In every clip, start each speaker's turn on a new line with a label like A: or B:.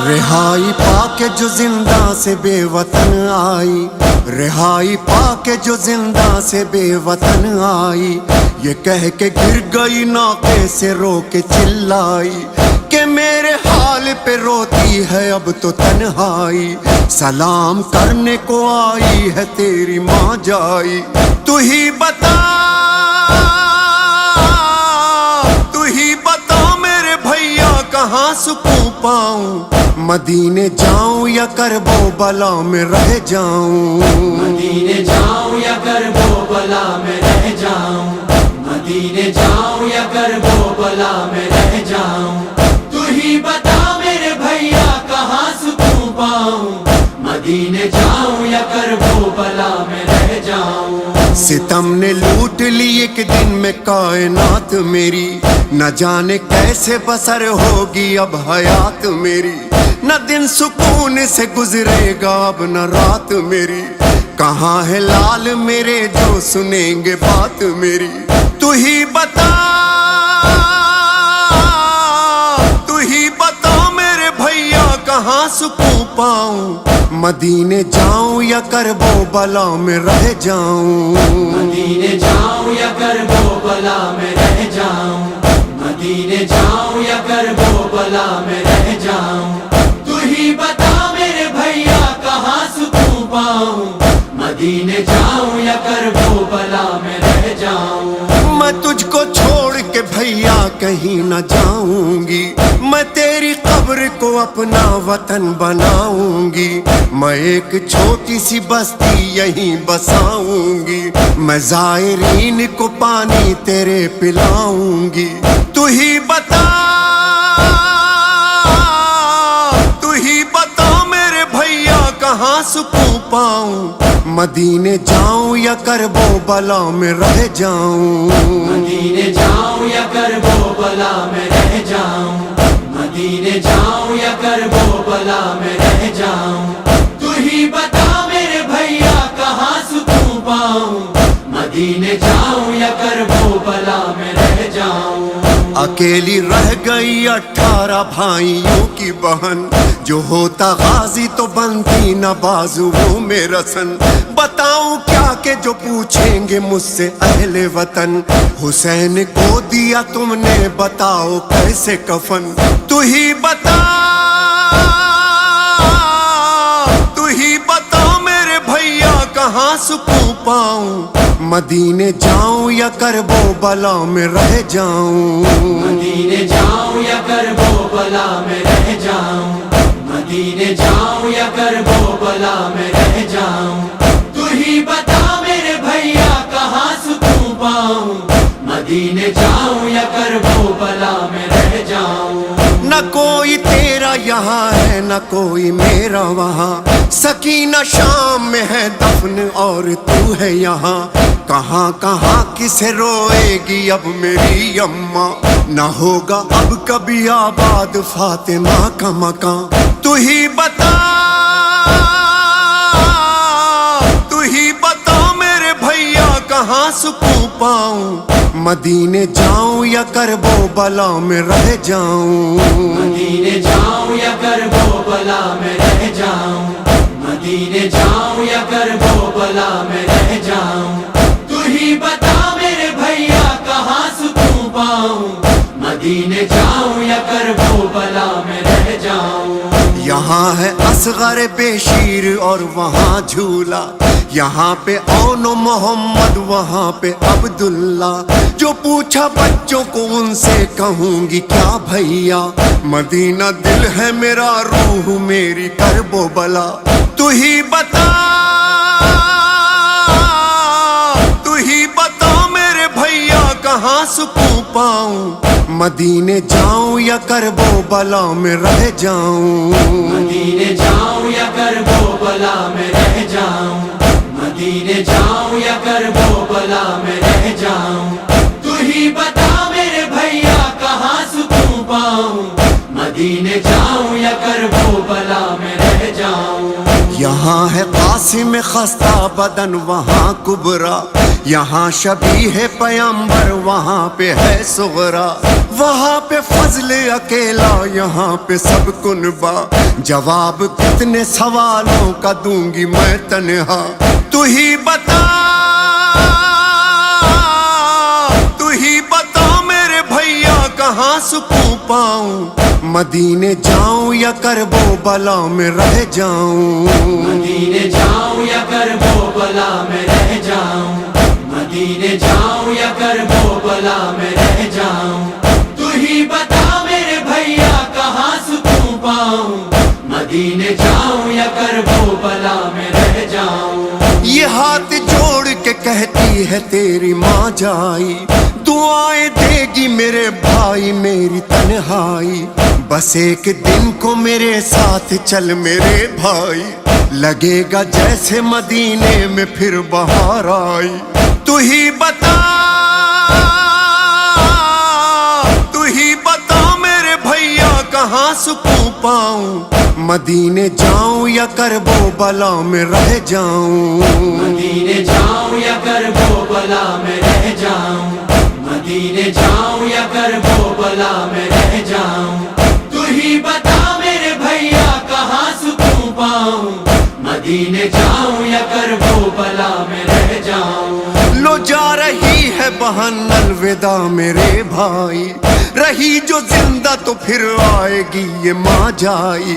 A: رہائی پا کے جو زندہ سے بے وطن آئی، رہائی پا کے جو زندہ سے بے وطن آئی، یہ کہہ کے گر گئی ناقے سے رو کے چلائی کہ میرے حال پہ روتی ہے اب تو تنہائی، سلام کرنے کو آئی ہے تیری ماں جائی، تو ہی بتا میرے بھیا کہاں سکون پاؤں، مدینے جاؤں یا کربو بلا میں رہ جاؤں،
B: مدینے جاؤں یا کربو بلا میں رہ جاؤں، مدینے جاؤں یا کربو بلا میں رہ جاؤں، تو ہی بتا میرے بھیا کہاں سکون پاؤں، مدینے جاؤں یا کربو بلا میں رہ جاؤں۔
A: ستم نے لوٹ لی ایک دن میں کائنات میری، نہ جانے کیسے بسر ہوگی اب حیات میری، نہ دن سکون سے گزرے گا اب نہ رات میری، کہاں ہے لال میرے جو سنیں گے بات میری، تو ہی بتا میرے بھیا کہاں سکون پاؤں، مدینے جاؤں یا کربو بلا میں رہ جاؤں،
B: مدینے جاؤں یا کربو بلا میں رہ جاؤں، مدینے جاؤں یا کربو بلا میں رہ جاؤں، تو ہی بتا میرے بھیا کہاں سکون پاؤں، مدینے جاؤں یا کربو بلا میں رہ جاؤں۔
A: میں تجھ کو چھوڑ کے بھیا کہیں نہ جاؤں گی، میں تیری قبر کو اپنا وطن بناؤں گی، میں ایک چھوٹی سی بستی یہیں بساؤں گی، میں زائرین کو پانی تیرے پلاؤں گی، تو ہی بتا میرے بھیا کہاں سکون پاؤں، مدینے جاؤں یا کربو بلا میں رہ جاؤں،
B: مدینے جاؤں یا کربو بلا میں رہ جاؤں، مدینے جاؤں یا کربو بلا میں رہ جاؤں، تو ہی بتا میرے بھیا کہاں سکون پاؤں، مدینے جاؤں یا کربو بلا میں رہ جاؤں۔
A: اکیلی رہ گئی 18 بھائیوں کی بہن، جو ہوتا غازی تو بنتی نہ بازوؤں میں رسن، بتاؤں کیا کہ جو پوچھیں گے مجھ سے اہل وطن، حسین کو دیا تم نے بتاؤ کیسے کفن، تو ہی بتا میرے بھیا کہاں سکون پاؤں، مدینے جاؤں یا کربو بلا میں رہ جاؤں،
B: مدینے جاؤں یا کربو بلا میں رہ جاؤں، مدینے جاؤں یا کربو بلا میں رہ جاؤں، تو ہی بتا میرے بھیا کہاں سکون پاؤں، مدینے جاؤں یا کربو بلا میں رہ جاؤں۔
A: نہ کوئی تیرا یہاں ہے نہ کوئی میرا وہاں، سکینہ شام میں ہے دفن اور تو ہے یہاں، کہاں کہاں کسے روئے گی اب میری اماں، نہ ہوگا اب کبھی آباد فاطمہ کا مکان، تو ہی بتا میرے بھیا کہاں سکون پاؤں، مدینے جاؤں یا کربو بلا میں رہ جاؤں،
B: مدینے جاؤں یا کربو بلا میں رہ جاؤں، مدینے جاؤں یا کربو بلا میں رہ جاؤں، تو ہی بتا میرے بھیا کہاں سکون پاؤں، مدینے جاؤں یا کربو بلا میں رہ جاؤں۔
A: یہاں ہے اصغر بشیر اور وہاں جھولا، یہاں پہ اون و محمد وہاں پہ عبداللہ، جو پوچھا بچوں کو ان سے کہوں گی کیا بھیا، مدینہ دل ہے میرا روح میری کربو بلا، تو ہی بتا میرے بھیا کہاں سکون پاؤں، مدینے جاؤں یا کربو بلا میں رہ جاؤں،
B: مدینے جاؤں یا کربو بلا میں رہ جاؤں، مدینے جاؤں یا کربو بلا میں رہ جاؤں، تو ہی بتا میرے بھیا کہاں سکون پاؤں، مدینے جاؤں یا کربو بلا میں رہ جاؤں۔
A: یہاں ہے قاسم خستہ بدن وہاں کبرا، یہاں شبیہ پیامبر وہاں پہ ہے صغرا، وہاں پہ فضل اکیلا یہاں پہ سب کنبا، جواب کتنے سوالوں کا دوں گی میں تنہا، تو ہی بتا میرے بھیا کہاں سکون پاؤں، مدینے جاؤں یا کربو بلا میں رہ جاؤں،
B: مدینے جاؤں یا کربو بلا میں رہ جاؤں، مدینے جاؤں یا کربو بلا میں رہ جاؤں، تو ہی بتا میرے بھیا کہاں سکون پاؤں، مدینے جاؤں یا کربو بلا میں رہ جاؤں۔
A: یہ ہاتھ جوڑ کے کہتی ہے تیری ماں جائی، دعائیں دے گی میرے بھائی میری تنہائی، بس ایک دن کو میرے ساتھ چل میرے بھائی، لگے گا جیسے مدینے میں پھر بہار آئی، تو ہی بتا میرے بھیا کہاں سکون پاؤں، مدینے جاؤں یا کربو بلا میں رہ جاؤں،
B: مدینے جاؤں یا کربو بلا میں رہ جاؤں، مدینے جاؤں یا کربو بلا میں رہ جاؤں، تو ہی بتا میرے بھیا کہاں سکون پاؤں، مدینے جاؤں یا کربو بلا میں رہ جاؤں۔
A: لو جا رہی ہے بہن الوداع میرے بھائی، رہی جو زندہ تو پھر آئے گی یہ ماں جائی،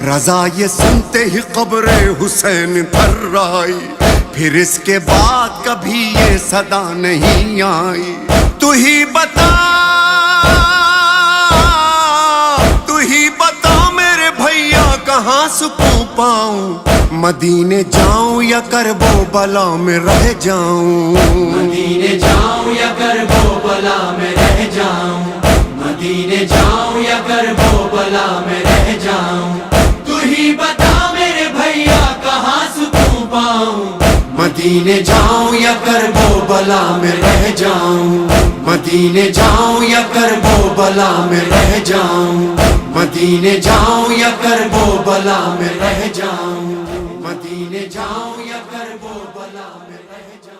A: رضا یہ سنتے ہی قبر حسین تھر آئی، پھر اس کے بعد کبھی یہ صدا نہیں آئی، تو ہی بتا میرے بھیا کہاں سکون پاؤں، مدینے جاؤں یا کربو بلا میں رہ جاؤں،
B: مدینے جاؤں یا کربو بلا میں رہ جاؤں، مدینے جاؤں یا کربو بلا میں رہ جاؤں، تو ہی بتا میرے بھیا کہاں سکون پاؤں، مدینے جاؤں یا کربو بلا میں رہ جاؤں، مدینے جاؤں یا کربو بلا میں رہ جاؤں، مدینے جاؤں یا کربو بلا میں رہ جاؤں، مدینے جاؤں یا کربو بلا میں رہ جاؤں۔